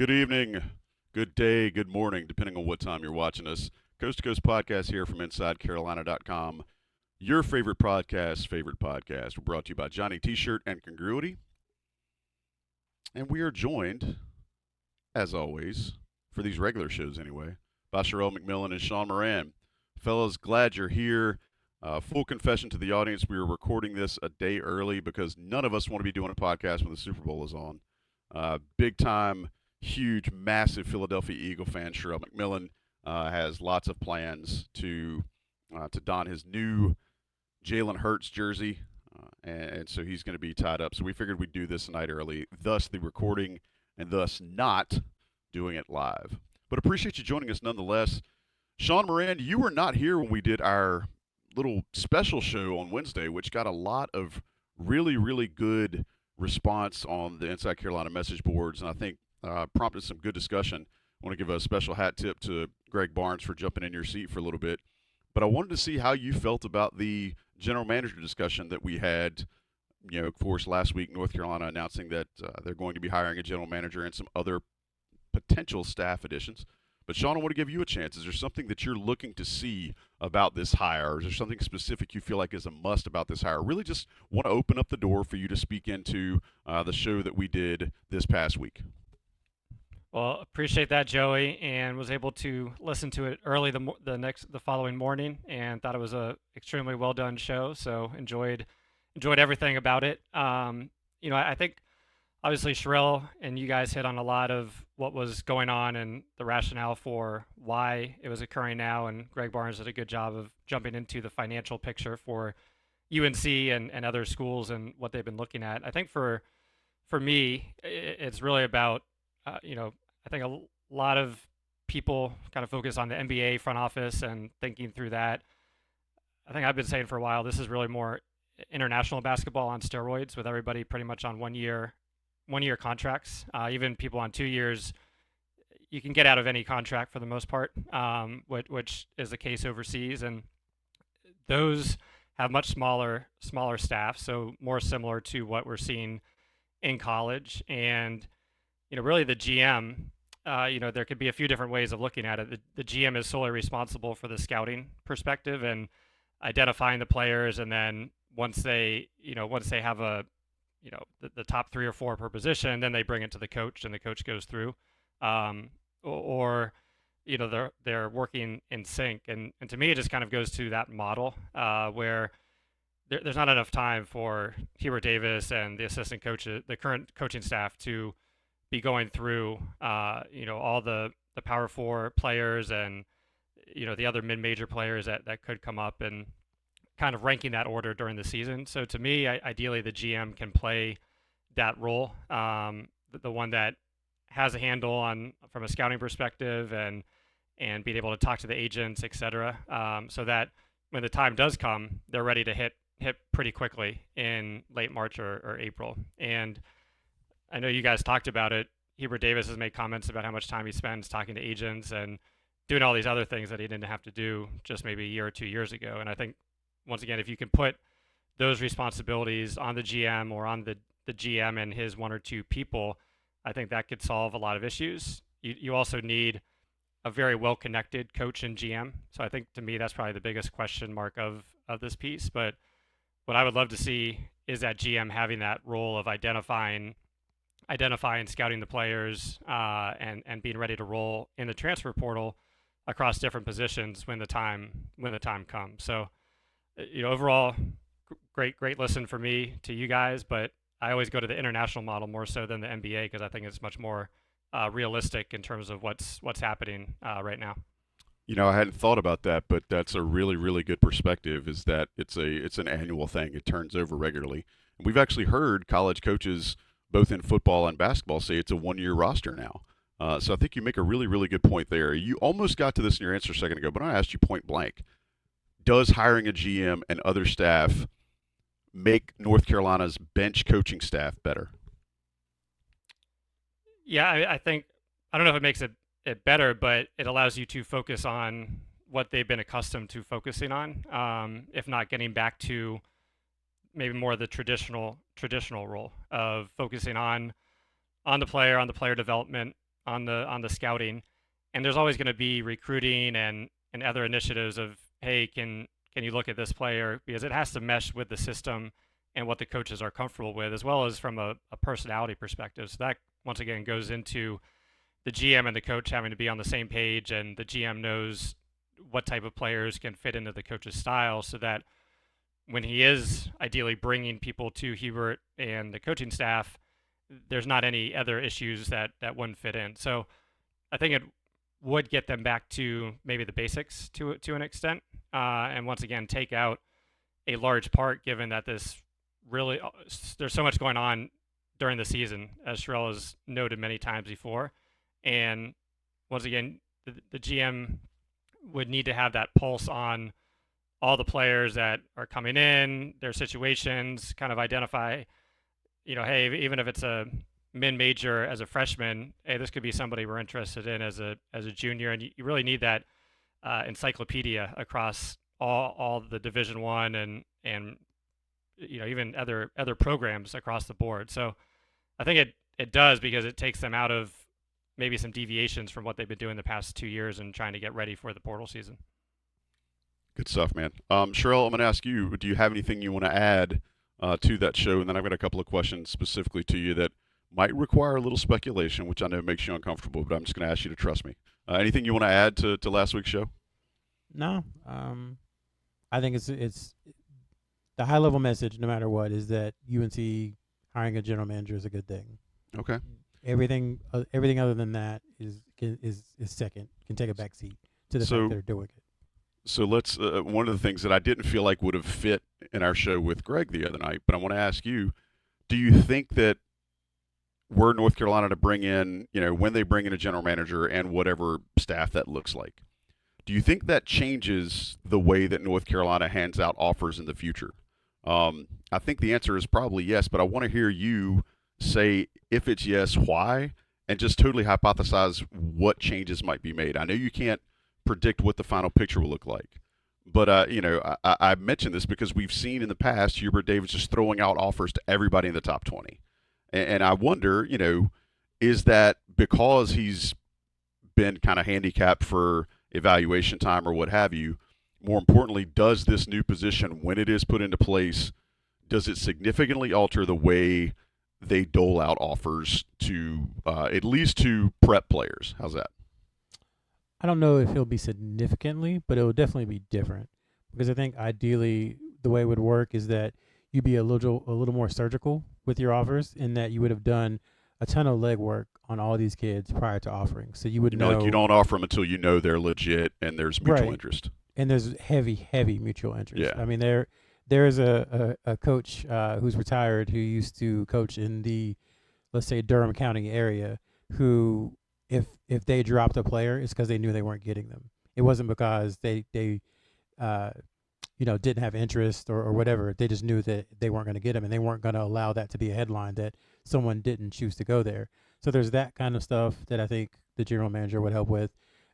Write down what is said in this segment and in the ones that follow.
Good evening, good day, good morning, depending on what time you're watching us. Coast to Coast podcast here from InsideCarolina.com. Your favorite podcast. We're brought to you by Johnny T-Shirt and Congruity. And we are joined, as always, for these regular shows anyway, by Sherrell, McMillan, and Sean Moran. Fellas, glad you're here. Full confession to the audience, we were recording this a day early because none of us want to be doing a podcast when the Super Bowl is on. Big time, huge, massive Philadelphia Eagle fan, Sherrell McMillan, has lots of plans to don his new Jalen Hurts jersey, and so he's going to be tied up. So we figured we'd do this a night early, thus the recording, and thus not doing it live. But appreciate you joining us nonetheless. Sean Moran, you were not here when we did our little special show on Wednesday, which got a lot of really, really good response on the Inside Carolina message boards, and I think prompted some good discussion. I want to give a special hat tip to Greg Barnes for jumping in your seat for a little bit. But I wanted to see how you felt about the general manager discussion that we had. Of course, last week, North Carolina announcing that they're going to be hiring a general manager and some other potential staff additions. But, Sean, I want to give you a chance. Is there something that you're looking to see about this hire? Or is there something specific you feel like is a must about this hire? Really just want to open up the door for you to speak into the show that we did this past week. Well, appreciate that, Joey, and was able to listen to it early the following morning, and thought it was a extremely well done show. So enjoyed everything about it. I think obviously Sherrell and you guys hit on a lot of what was going on and the rationale for why it was occurring now, and Greg Barnes did a good job of jumping into the financial picture for UNC and other schools and what they've been looking at. I think for me, it's really about I think a lot of people kind of focus on the NBA front office and thinking through that. I think I've been saying for a while, this is really more international basketball on steroids, with everybody pretty much on one-year contracts. Even people on 2 years, you can get out of any contract for the most part, which is the case overseas. And those have much smaller staff, so more similar to what we're seeing in college. And really the GM, there could be a few different ways of looking at it. The GM is solely responsible for the scouting perspective and identifying the players, and then once they have the top 3 or 4 per position, then they bring it to the coach, and the coach goes through, or they're working in sync. And to me, it just kind of goes to that model where there's not enough time for Hubert Davis and the assistant coaches, the current coaching staff, to be going through all the Power 4 players and the other mid-major players that could come up, and kind of ranking that order during the season. So to me, ideally the GM can play that role, the one that has a handle on from a scouting perspective and being able to talk to the agents, etc., so that when the time does come, they're ready to hit pretty quickly in late March or April. And I know you guys talked about it. Hubert Davis has made comments about how much time he spends talking to agents and doing all these other things that he didn't have to do just maybe a year or 2 years ago. And I think, once again, if you can put those responsibilities on the GM or on the GM and his 1 or 2 people, I think that could solve a lot of issues. You also need a very well-connected coach and GM. So I think, to me, that's probably the biggest question mark of this piece. But what I would love to see is that GM having that role of identifying, scouting the players, and being ready to roll in the transfer portal across different positions when the time comes. So, overall, great listen for me to you guys, but I always go to the international model more so than the NBA, because I think it's much more realistic in terms of what's happening right now. I hadn't thought about that, but that's a really, really good perspective, is that it's an annual thing. It turns over regularly. And we've actually heard college coaches, both in football and basketball, say it's a 1-year roster now. So I think you make a really, really good point there. You almost got to this in your answer a second ago, but I asked you point blank. Does hiring a GM and other staff make North Carolina's bench coaching staff better? Yeah, I think, I don't know if it makes it better, but it allows you to focus on what they've been accustomed to focusing on, if not getting back to maybe more of the traditional role of focusing on the player development, on the scouting, and there's always going to be recruiting and other initiatives of, hey, can you look at this player, because it has to mesh with the system and what the coaches are comfortable with, as well as from a personality perspective. So that once again goes into the GM and the coach having to be on the same page, and the GM knows what type of players can fit into the coach's style, so that when he is ideally bringing people to Hubert and the coaching staff, there's not any other issues that wouldn't fit in. So I think it would get them back to maybe the basics to an extent, and once again take out a large part, given that this really there's so much going on during the season, as Sherrell has noted many times before, and once again the GM would need to have that pulse on all the players that are coming in, their situations, kind of identify, hey, even if it's a mid-major as a freshman, hey, this could be somebody we're interested in as a junior, and you really need that encyclopedia across all the Division One and even other programs across the board. So I think it does, because it takes them out of maybe some deviations from what they've been doing the past 2 years and trying to get ready for the portal season. Good stuff, man. Sherrell, I'm going to ask you, do you have anything you want to add to that show? And then I've got a couple of questions specifically to you that might require a little speculation, which I know makes you uncomfortable, but I'm just going to ask you to trust me. Anything you want to add to last week's show? No. I think it's the high level message, no matter what, is that UNC hiring a general manager is a good thing. Okay. Everything other than that is second, can take a back seat to the fact they're doing it. So let's one of the things that I didn't feel like would have fit in our show with Greg the other night, but I want to ask you, do you think that were North Carolina to bring in, when they bring in a general manager and whatever staff that looks like, do you think that changes the way that North Carolina hands out offers in the future? I think the answer is probably yes, but I want to hear you say, if it's yes, why, and just totally hypothesize what changes might be made. I know you can't predict what the final picture will look like, but I mentioned this because we've seen in the past Hubert Davis just throwing out offers to everybody in the top 20, and I wonder, is that because he's been kind of handicapped for evaluation time or what have you? More importantly, does this new position, when it is put into place, does it significantly alter the way they dole out offers to at least to prep players? How's that? I don't know if it'll be significantly, but it will definitely be different, because I think ideally the way it would work is that you'd be a little more surgical with your offers, in that you would have done a ton of legwork on all these kids prior to offering. So you would know, like, you don't offer them until you know they're legit and there's mutual interest. And there's heavy mutual interest. Yeah. I mean, there is a coach who's retired, who used to coach in the, let's say, Durham County area, who if they dropped a player, it's because they knew they weren't getting them. It wasn't because they didn't have interest or whatever. They just knew that they weren't going to get them, and they weren't going to allow that to be a headline that someone didn't choose to go there. So there's that kind of stuff that I think the general manager would help with.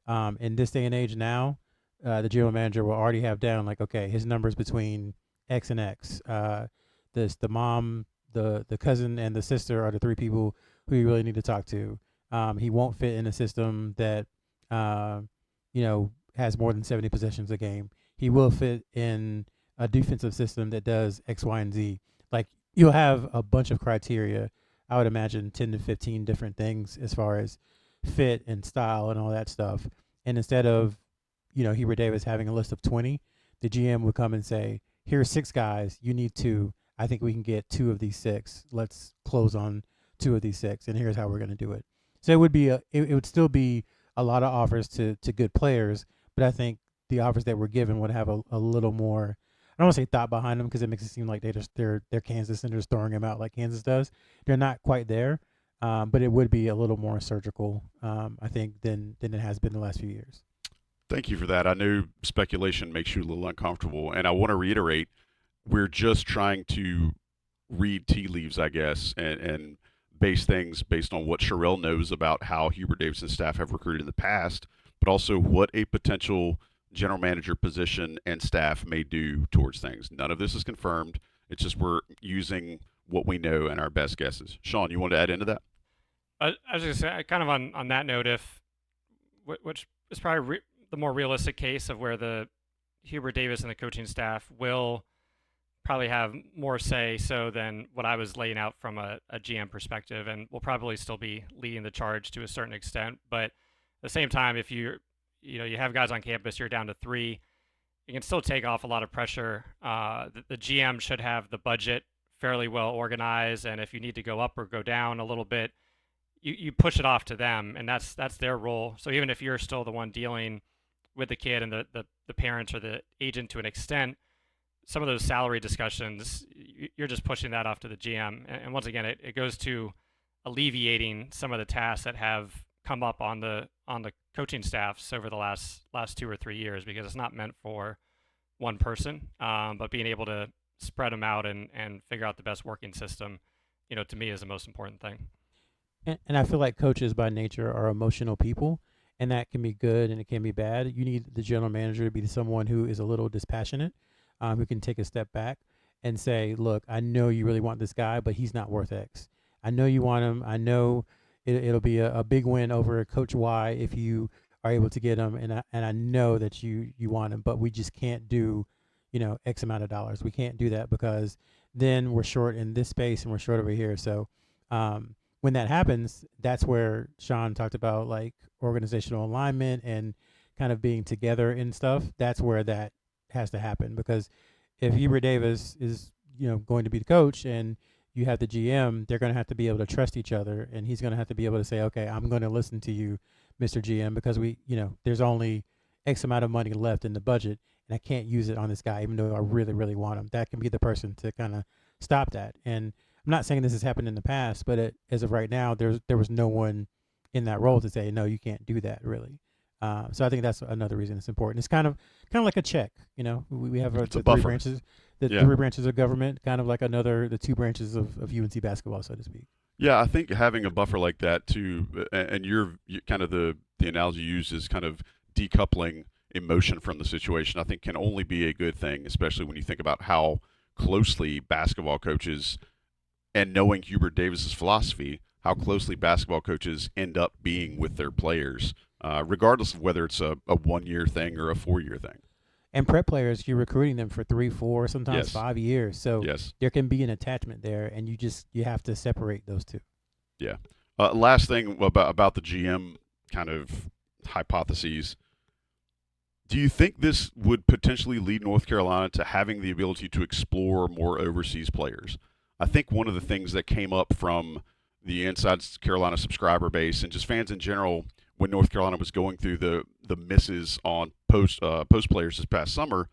In this day and age now, the general manager will already have down, like, okay, his numbers between X and X. The mom, the cousin, and the sister are the three people who you really need to talk to. He won't fit in a system that has more than 70 possessions a game. He will fit in a defensive system that does X, Y, and Z. Like, you'll have a bunch of criteria. I would imagine 10 to 15 different things as far as fit and style and all that stuff. And instead of, Hubert Davis having a list of 20, the GM would come and say, here's 6 guys. You need 2. I think we can get 2 of these 6. Let's close on 2 of these 6, and here's how we're going to do it. So it would be it would still be a lot of offers to good players, but I think the offers that were given would have a little more, I don't want to say thought behind them, because it makes it seem like they're Kansas and they're just throwing them out like Kansas does. They're not quite there, but it would be a little more surgical, I think, than it has been the last few years. Thank you for that. I know speculation makes you a little uncomfortable, and I want to reiterate, we're just trying to read tea leaves, I guess, and base things based on what Sherrell knows about how Hubert Davis and staff have recruited in the past, but also what a potential general manager position and staff may do towards things. None of this is confirmed. It's just we're using what we know and our best guesses. Sean, you want to add into that? I was just say, kind of on that note, if which is probably the more realistic case of where the Hubert Davis and the coaching staff will probably have more say so than what I was laying out from a GM perspective, and will probably still be leading the charge to a certain extent. But at the same time, if you have guys on campus, you're down to three, you can still take off a lot of pressure. The GM should have the budget fairly well organized, and if you need to go up or go down a little bit, you push it off to them, and that's their role. So even if you're still the one dealing with the kid and the parents or the agent to an extent, some of those salary discussions, you're just pushing that off to the GM. And once again, it goes to alleviating some of the tasks that have come up on the coaching staffs over the last 2 or 3 years, because it's not meant for one person, but being able to spread them out and figure out the best working system, to me is the most important thing. And I feel like coaches by nature are emotional people, and that can be good and it can be bad. You need the general manager to be someone who is a little dispassionate, who can take a step back and say, look, I know you really want this guy, but he's not worth X. I know you want him. I know it'll be a big win over Coach Y if you are able to get him, and I know that you want him, but we just can't do, X amount of dollars. We can't do that because then we're short in this space and we're short over here. So when that happens, that's where Sean talked about like organizational alignment and kind of being together and stuff. That's where that has to happen, because if Hubert Davis is going to be the coach and you have the GM, they're going to have to be able to trust each other, and he's going to have to be able to say, okay, I'm going to listen to you, Mr. GM, because there's only X amount of money left in the budget, and I can't use it on this guy, even though I really, really want him. That can be the person to kind of stop that. And I'm not saying this has happened in the past, but as of right now, there was no one in that role to say, no, you can't do that, really. So I think that's another reason it's important. It's kind of like a check. We have the three branches, three branches of government, kind of like the two branches of UNC basketball, so to speak. Yeah, I think having a buffer like that too, and you kind of the analogy you used is kind of decoupling emotion from the situation, I think can only be a good thing, especially when you think about how closely basketball coaches, and knowing Hubert Davis's philosophy, how closely basketball coaches end up being with their players, regardless of whether it's a 1-year thing or a 4-year thing. And prep players, you're recruiting them for 3, 4, sometimes 5 years. So there can be an attachment there, and you have to separate those two. Yeah. Last thing about the GM kind of hypotheses. Do you think this would potentially lead North Carolina to having the ability to explore more overseas players? I think one of the things that came up from the Inside Carolina subscriber base and just fans in general when North Carolina was going through the misses on post players this past summer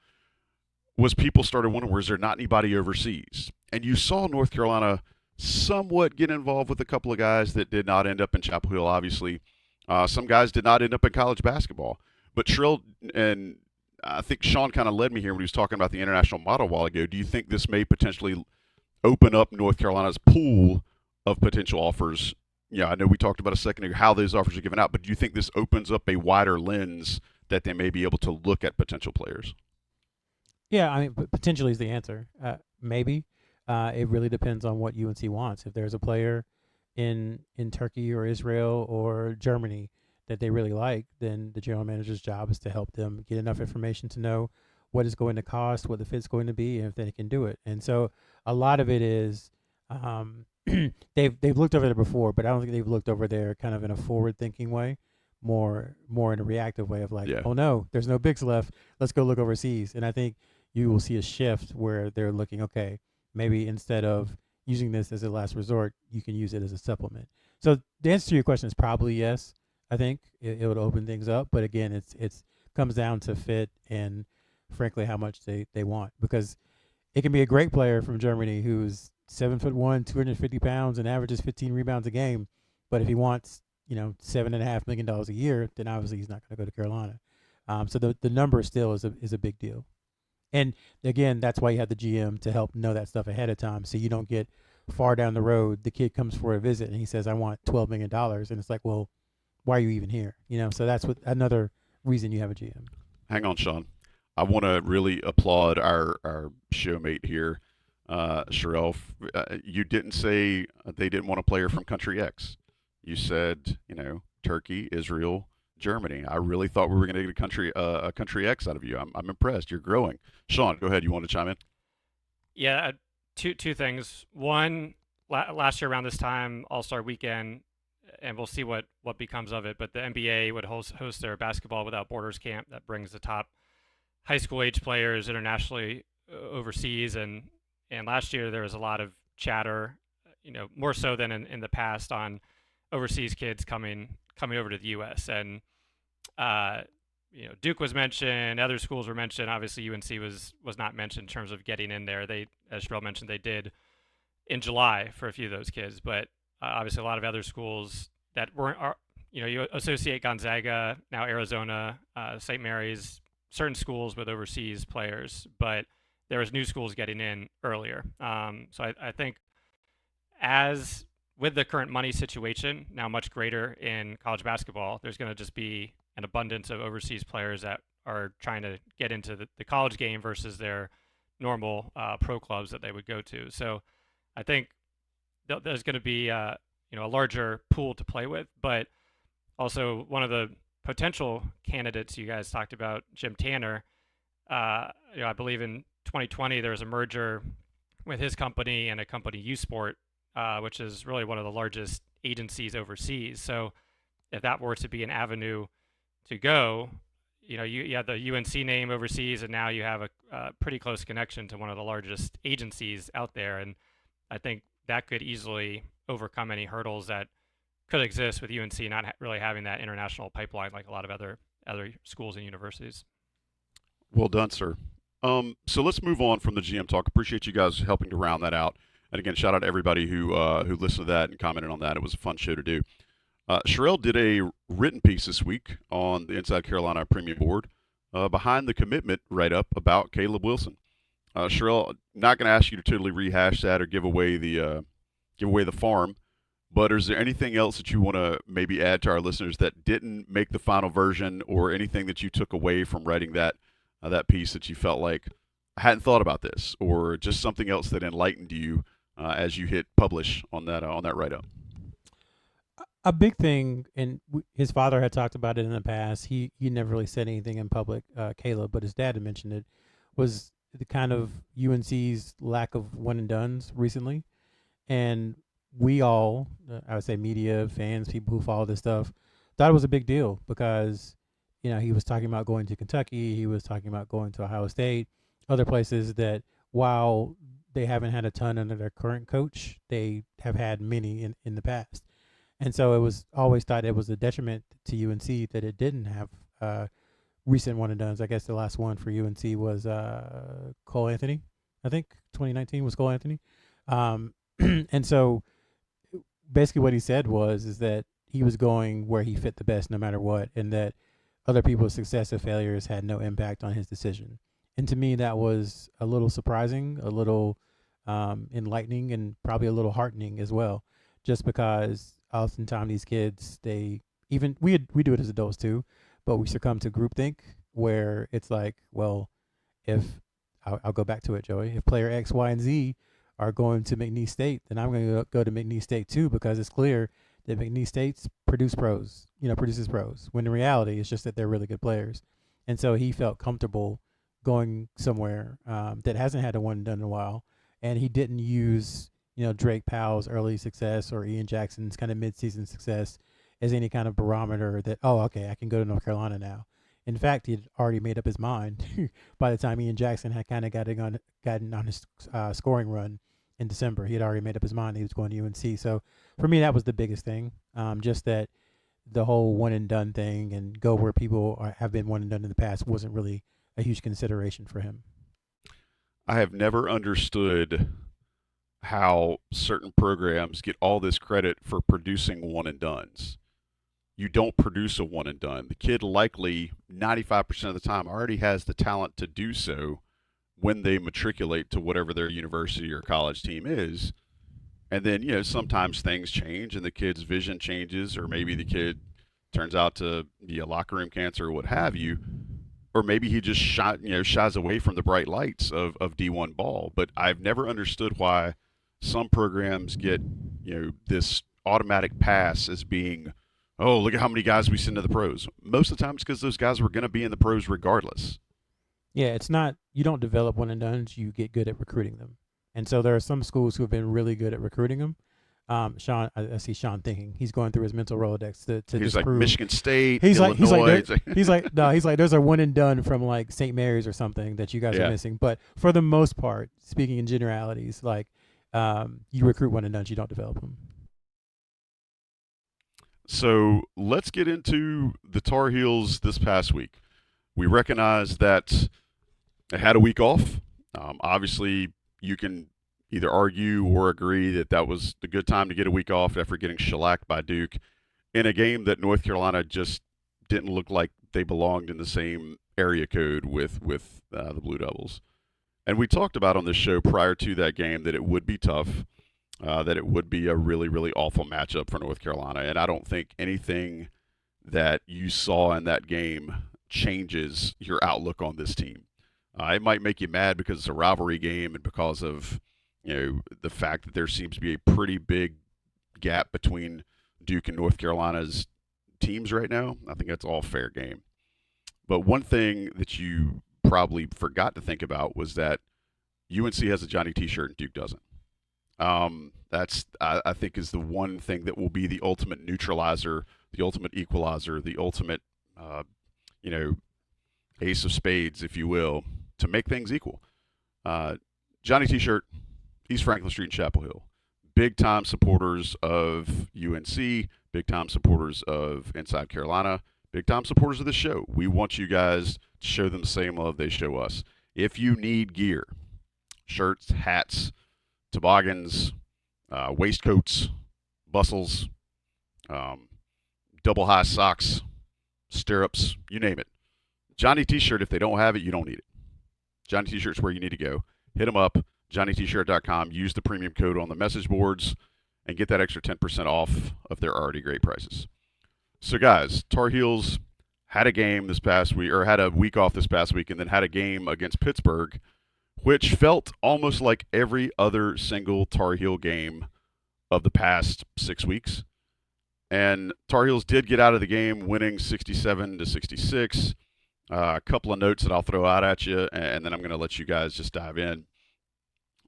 was people started wondering, was there not anybody overseas? And you saw North Carolina somewhat get involved with a couple of guys that did not end up in Chapel Hill, obviously. Some guys did not end up in college basketball. But Sherrell, and I think Sean kind of led me here when he was talking about the international model a while ago. Do you think this may potentially open up North Carolina's pool of potential offers? Yeah, I know we talked about a second ago how those offers are given out, but do you think this opens up a wider lens that they may be able to look at potential players? Yeah, I mean, potentially is the answer. Maybe. It really depends on what UNC wants. If there's a player in Turkey or Israel or Germany that they really like, then the general manager's job is to help them get enough information to know what it's going to cost, what the fit's going to be, and if they can do it. And so a lot of it is they've looked over there before, but I don't think they've looked over there kind of in a forward-thinking way, more in a reactive way of like, oh no, there's no bigs left, let's go look overseas. And I think you will see a shift where they're looking, okay, maybe instead of using this as a last resort, you can use it as a supplement. So the answer to your question is probably yes. I think it would open things up, but again, it's comes down to fit and frankly how much they want, because it can be a great player from Germany who's 7'1", 250 pounds, and averages 15 rebounds a game, but if he wants $7.5 million a year, then obviously he's not going to go to Carolina. So the number still is a big deal, and again, that's why you have the GM to help know that stuff ahead of time, so you don't get far down the road. The kid comes for a visit and he says, "I want $12 million," and it's like, well, why are you even here? So that's another reason you have a GM. Hang on, Sean. I want to really applaud our showmate here, Sherrell. You didn't say they didn't want a player from Country X. you said, Turkey, Israel, Germany. I really thought we were going to get a country X out of you. I'm impressed. You're growing. Sean, go ahead. You want to chime in? Yeah, two things. One, last year around this time, All Star Weekend, and we'll see what becomes of it. But the NBA would host their Basketball Without Borders camp that brings the top high school age players internationally overseas, and last year there was a lot of chatter, more so than in the past, on overseas kids coming over to the U.S. and Duke was mentioned, other schools were mentioned. Obviously, UNC was not mentioned in terms of getting in there. They, as Sherrell mentioned, they did in July for a few of those kids, but obviously a lot of other schools that weren't. You associate Gonzaga, now Arizona, St. Mary's, certain schools with overseas players, but there was new schools getting in earlier. So I think as with the current money situation now much greater in college basketball, there's going to just be an abundance of overseas players that are trying to get into the college game versus their normal pro clubs that they would go to. So I think there's going to be a larger pool to play with, but also one of the potential candidates you guys talked about, Jim Tanner. I believe in 2020 there was a merger with his company and a company, U Sport, which is really one of the largest agencies overseas. So if that were to be an avenue to go, you have the UNC name overseas, and now you have a pretty close connection to one of the largest agencies out there. And I think that could easily overcome any hurdles that could exist with UNC not really having that international pipeline like a lot of other schools and universities. Well done, sir. So let's move on from the GM talk. Appreciate you guys helping to round that out. And again, shout out to everybody who listened to that and commented on that. It was a fun show to do. Sherrell did a written piece this week on the Inside Carolina Premium Board behind the commitment write-up about Caleb Wilson. Sherrell, not going to ask you to totally rehash that or give away the farm, but is there anything else that you want to maybe add to our listeners that didn't make the final version, or anything that you took away from writing that piece that you felt like, I hadn't thought about this, or just something else that enlightened you as you hit publish on that write-up? A big thing, and his father had talked about it in the past. He never really said anything in public, Caleb, but his dad had mentioned it, was the kind of UNC's lack of one and dones recently. And we all, I would say media, fans, people who follow this stuff, thought it was a big deal because, he was talking about going to Kentucky. He was talking about going to Ohio State, other places that, while they haven't had a ton under their current coach, they have had many in the past. And so it was always thought it was a detriment to UNC that it didn't have recent one and dones. I guess the last one for UNC was Cole Anthony. I think 2019 was Cole Anthony. And so basically what he said is that he was going where he fit the best no matter what, and that other people's success or failures had no impact on his decision. And to me, that was a little surprising, a little enlightening, and probably a little heartening as well, just because oftentimes these kids, we do it as adults too, but we succumb to groupthink where it's like, well, if I'll go back to it, Joey, if player X, Y, and Z are going to McNeese State, then I'm going to go to McNeese State too, because it's clear that McNeese State produces pros, when in reality it's just that they're really good players. And so he felt comfortable going somewhere that hasn't had a one and done in a while, and he didn't use Drake Powell's early success or Ian Jackson's kind of midseason success as any kind of barometer that, oh, okay, I can go to North Carolina now. In fact, he had already made up his mind by the time Ian Jackson had kind of gotten on his scoring run in December. He had already made up his mind he was going to UNC. So for me, that was the biggest thing, just that the whole one and done thing and go where people have been one and done in the past wasn't really a huge consideration for him. I have never understood how certain programs get all this credit for producing one and dones. You don't produce a one and done. The kid likely 95% of the time already has the talent to do so when they matriculate to whatever their university or college team is. And then, sometimes things change and the kid's vision changes, or maybe the kid turns out to be a locker room cancer or what have you. Or maybe he just shies away from the bright lights of D1 ball. But I've never understood why some programs get, this automatic pass as being, oh, look at how many guys we send to the pros. Most of the time it's because those guys were going to be in the pros regardless. Yeah, it's not, you don't develop one and dones, you get good at recruiting them. And so there are some schools who have been really good at recruiting them. Sean, I see Sean thinking. He's going through his mental Rolodex to He's like disprove. Michigan State, He's like Illinois. he's like no, he's like there's a one and done from like St. Mary's or something that you guys Yeah. are missing. But for the most part, speaking in generalities, like you recruit one and done, you don't develop them. So let's get into the Tar Heels this past week. We recognize that they had a week off. Obviously, you can either argue or agree that that was a good time to get a week off after getting shellacked by Duke in a game that North Carolina just didn't look like they belonged in the same area code with the Blue Devils. And we talked about on this show prior to that game that it would be tough, that it would be a really, really awful matchup for North Carolina. And I don't think anything that you saw in that game changes your outlook on this team. It might make you mad because it's a rivalry game and because of the fact that there seems to be a pretty big gap between Duke and North Carolina's teams right now. I think that's all fair game. But one thing that you probably forgot to think about was that UNC has a Johnny T-shirt and Duke doesn't. That's I think is the one thing that will be the ultimate neutralizer, the ultimate equalizer, the ultimate ace of spades, if you will, to make things equal. Johnny T-shirt, East Franklin Street in Chapel Hill. Big time supporters of UNC, big time supporters of Inside Carolina, big time supporters of the show. We want you guys to show them the same love they show us. If you need gear, shirts, hats, toboggans, waistcoats, bustles, double high socks, stirrups, you name it. Johnny T-shirt, if they don't have it, you don't need it. Johnny T-shirt's where you need to go. Hit them up, johnnytshirt.com. Use the premium code on the message boards and get that extra 10% off of their already great prices. So, guys, Tar Heels had a game this past week, or had a week off this past week, and then had a game against Pittsburgh, which felt almost like every other single Tar Heel game of the past 6 weeks. And Tar Heels did get out of the game winning 67-66. A couple of notes that I'll throw out at you, and then I'm going to let you guys just dive in.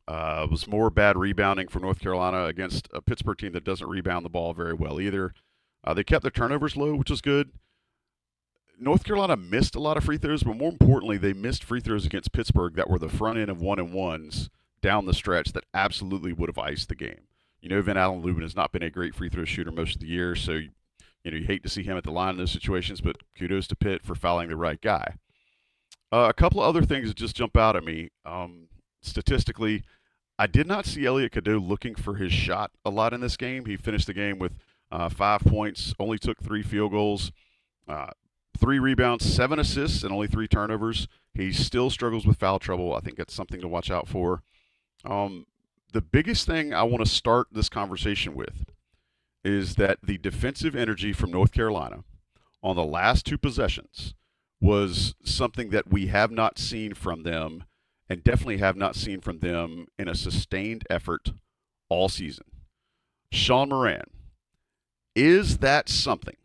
It was more bad rebounding for North Carolina against a Pittsburgh team that doesn't rebound the ball very well either. They kept their turnovers low, which was good. North Carolina missed a lot of free throws, but more importantly, they missed free throws against Pittsburgh that were the front end of 1-and-1s down the stretch that absolutely would have iced the game. Van Allen Lubin has not been a great free throw shooter most of the year, so you hate to see him at the line in those situations, but kudos to Pitt for fouling the right guy. A couple of other things that just jump out at me. Statistically, I did not see Elliot Cadeau looking for his shot a lot in this game. He finished the game with 5 points, only took 3 field goals, 3 rebounds, 7 assists, and only 3 turnovers. He still struggles with foul trouble. I think that's something to watch out for. The biggest thing I want to start this conversation with is that the defensive energy from North Carolina on the last 2 possessions was something that we have not seen from them, and definitely have not seen from them in a sustained effort all season. Sean Moran, is that something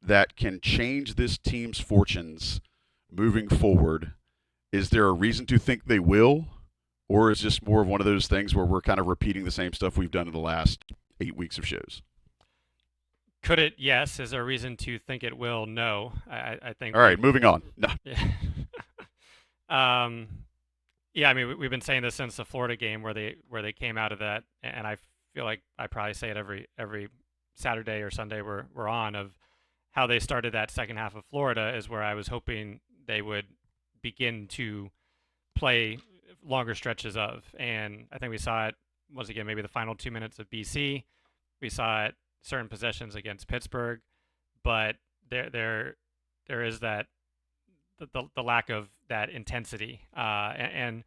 that can change this team's fortunes moving forward? Is there a reason to think they will? Or is it just more of one of those things where we're kind of repeating the same stuff we've done in the last 8 weeks of shows? Could it? Yes. Is there a reason to think it will? No. I think. All right, moving on. No. Yeah. Yeah. I mean, we've been saying this since the Florida game where they came out of that, and I feel like I probably say it every Saturday or Sunday we're on, of how they started that second half of Florida is where I was hoping they would begin to play longer stretches of. And I think we saw it once again, maybe the final 2 minutes of BC. We saw it certain possessions against Pittsburgh, but there is that the lack of that intensity. And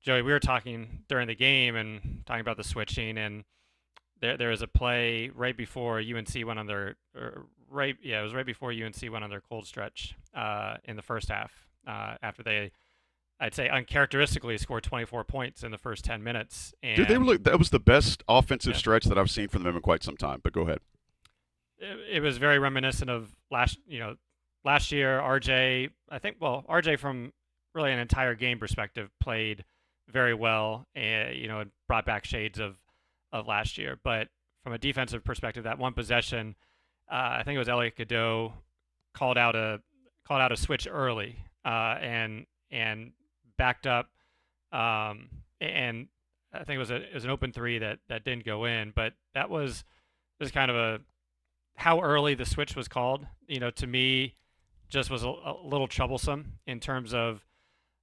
Joey, we were talking during the game and talking about the switching, and there was a play right before UNC went on their it was right before UNC went on their cold stretch in the first half after they I'd say uncharacteristically scored 24 points in the first 10 minutes. Dude, And that was the best offensive yeah, stretch that I've seen from them in quite some time. But go ahead. it was very reminiscent of last year. RJ from really an entire game perspective played very well, and it brought back shades of last year. But from a defensive perspective, that one possession, I think it was Elliot Cadeau called out a switch early, and backed up, and I think it was an open three that didn't go in, but that was just kind of a how early the switch was called. To me, just was a little troublesome in terms of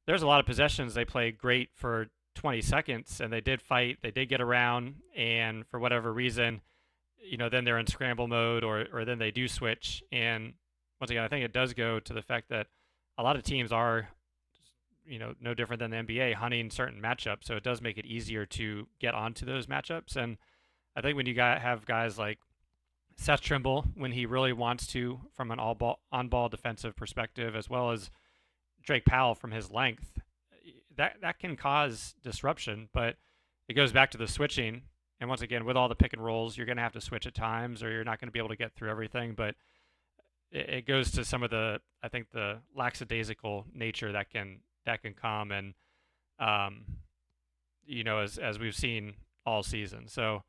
there's a lot of possessions they played great for 20 seconds, and they did fight, they did get around, and for whatever reason, then they're in scramble mode, or then they do switch. And once again, I think it does go to the fact that a lot of teams are, no different than the NBA, hunting certain matchups. So it does make it easier to get onto those matchups. And I think when you have guys like Seth Trimble, when he really wants to, from an on-ball defensive perspective, as well as Drake Powell from his length, that can cause disruption. But it goes back to the switching. And once again, with all the pick and rolls, you're going to have to switch at times, or you're not going to be able to get through everything. But it goes to some of the lackadaisical nature that can come, and as we've seen all season. So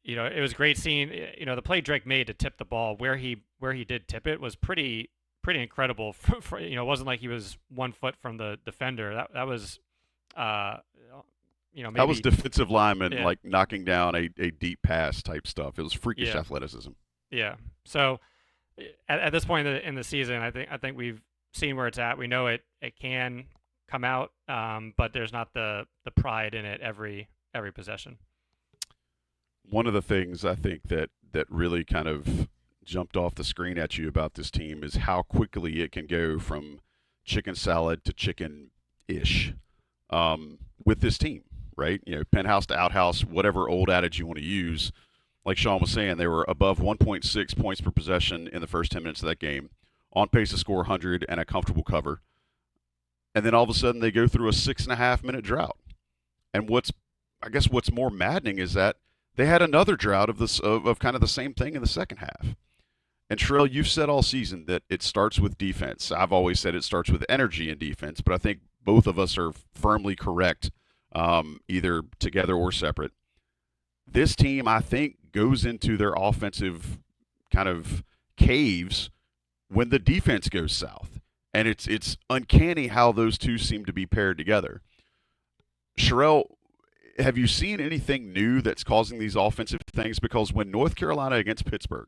it was great seeing the play Drake made to tip the ball where he did tip it was pretty incredible. It wasn't like he was 1 foot from the defender. That was maybe That was defensive lineman yeah. like knocking down a deep pass type stuff. It was freakish athleticism. Yeah. So at this point in the season, I think we've seen where it's at. We know it can come out, but there's not the pride in it every possession. One of the things I think that really kind of jumped off the screen at you about this team is how quickly it can go from chicken salad to chicken-ish with this team, right? Penthouse to outhouse, whatever old adage you want to use. Like Sean was saying, they were above 1.6 points per possession in the first 10 minutes of that game, on pace to score 100 and a comfortable cover. And then all of a sudden they go through a 6.5-minute drought. And what's more maddening is that they had another drought of kind of the same thing in the second half. And Sherrell, you've said all season that it starts with defense. I've always said it starts with energy in defense, but I think both of us are firmly correct, either together or separate. This team, I think, goes into their offensive kind of caves when the defense goes south. And it's uncanny how those two seem to be paired together. Sherrell, have you seen anything new that's causing these offensive things? Because when North Carolina against Pittsburgh,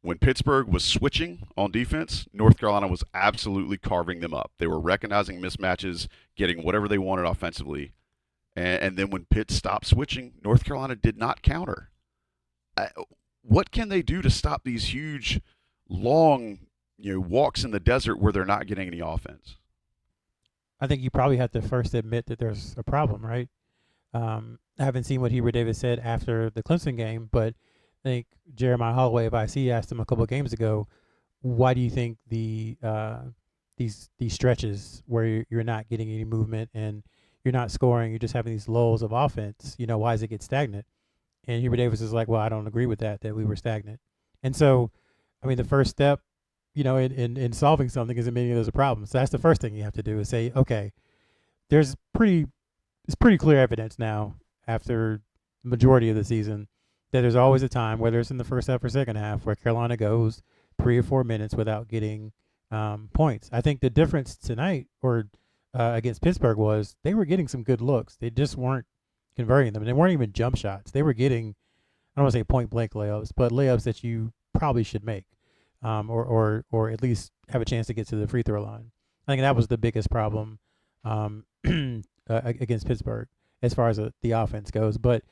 when Pittsburgh was switching on defense, North Carolina was absolutely carving them up. They were recognizing mismatches, getting whatever they wanted offensively. And then when Pitt stopped switching, North Carolina did not counter. What can they do to stop these huge, long, walks in the desert where they're not getting any offense? I think you probably have to first admit that there's a problem, right? I haven't seen what Hubert Davis said after the Clemson game, but I think Jeremiah Holloway of IC asked him a couple of games ago, why do you think these stretches where you're not getting any movement and you're not scoring, you're just having these lulls of offense, why does it get stagnant? And Hubert Davis is like, well, I don't agree with that we were stagnant. And so, I mean, the first step, in solving something is admitting there's a problem. So that's the first thing you have to do is say, okay, it's pretty clear evidence now after the majority of the season that there's always a time, whether it's in the first half or second half, where Carolina goes 3 or 4 minutes without getting points. I think the difference tonight or against Pittsburgh was they were getting some good looks. They just weren't converting them. And they weren't even jump shots. They were getting, I don't want to say point blank layups, but layups that you probably should make, or at least have a chance to get to the free throw line. I think that was the biggest problem against Pittsburgh as far as the offense goes. But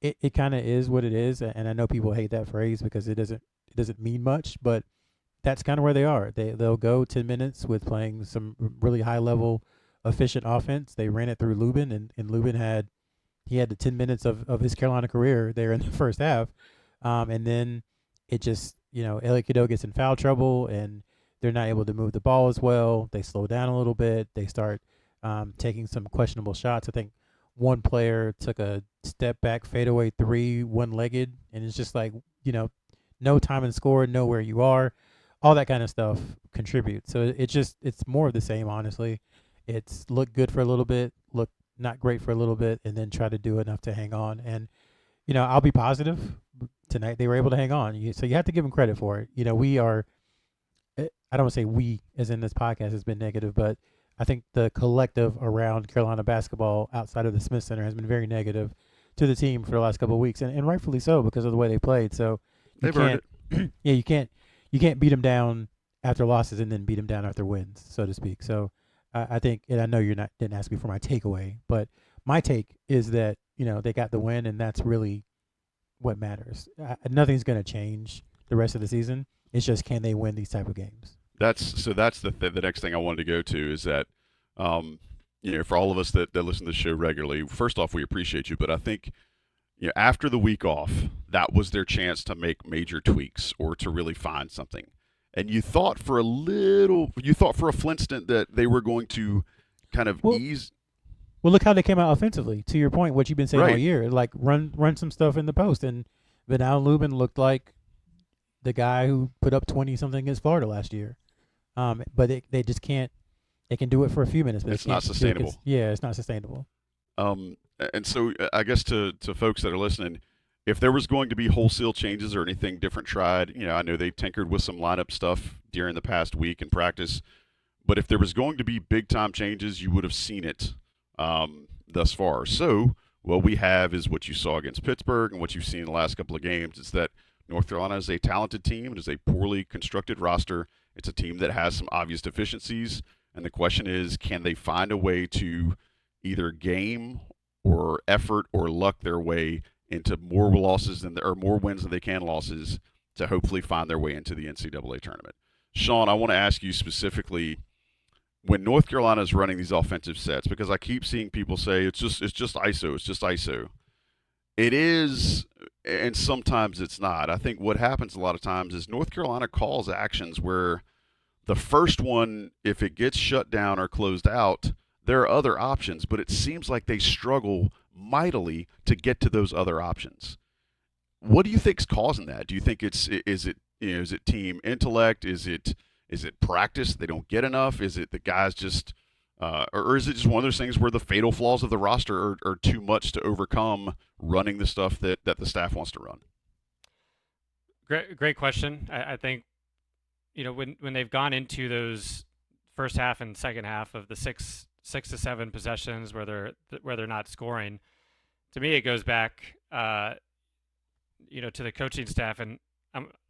it kind of is what it is, and I know people hate that phrase because it doesn't mean much, but that's kind of where they are. They'll go 10 minutes with playing some really high level, efficient offense. They ran it through Lubin, and Lubin had the 10 minutes of his Carolina career there in the first half, and then it just Elliot Cadeau gets in foul trouble, and they're not able to move the ball as well. They slow down a little bit. They start taking some questionable shots. I think one player took a step back fadeaway three, one-legged, and it's just like, no time and score, know where you are, all that kind of stuff contributes. So it's more of the same, honestly. It's look good for a little bit, look not great for a little bit, and then try to do enough to hang on. And I'll be positive. Tonight they were able to hang on. So you have to give them credit for it. We are. I don't want to say we, as in this podcast, has been negative, but I think the collective around Carolina basketball outside of the Smith Center has been very negative to the team for the last couple of weeks, and rightfully so because of the way they played. So They've earned it. Yeah, you can't beat them down after losses and then beat them down after wins, so to speak. So I think, and I know didn't ask me for my takeaway, but my take is that they got the win, and that's really what matters. Nothing's going to change the rest of the season. It's just, can they win these type of games? That's the next thing I wanted to go to is that, for all of us that listen to the show regularly, first off, we appreciate you, but I think, after the week off, that was their chance to make major tweaks or to really find something. And you thought for a Flintstone that they were going to kind of ease. Well, look how they came out offensively. To your point, what you've been saying all year, like run some stuff in the post, and Vidal Lubin looked like the guy who put up 20-something against Florida last year. But they just can't. They can do it for a few minutes, but it's not sustainable. It's not sustainable. And so I guess to folks that are listening, if there was going to be wholesale changes or anything different tried, I know they tinkered with some lineup stuff during the past week in practice, but if there was going to be big time changes, you would have seen it thus far. So what we have is what you saw against Pittsburgh and what you've seen in the last couple of games. It's that North Carolina is a talented team. It is a poorly constructed roster. It's a team that has some obvious deficiencies. And the question is, can they find a way to either game or effort or luck their way into more losses or more wins than they can losses to hopefully find their way into the NCAA tournament? Sean, I want to ask you specifically, when North Carolina is running these offensive sets, because I keep seeing people say it's just ISO, it's just ISO. It is, and sometimes it's not. I think what happens a lot of times is North Carolina calls actions where the first one, if it gets shut down or closed out, there are other options, but it seems like they struggle mightily to get to those other options. What do you think's causing that? Do you think is it team intellect? Is it practice? They don't get enough? Is it the guys just or is it just one of those things where the fatal flaws of the roster are too much to overcome running the stuff that the staff wants to run? Great question. I think, when they've gone into those first half and second half of the six to seven possessions where they're not scoring, to me it goes back, to the coaching staff. And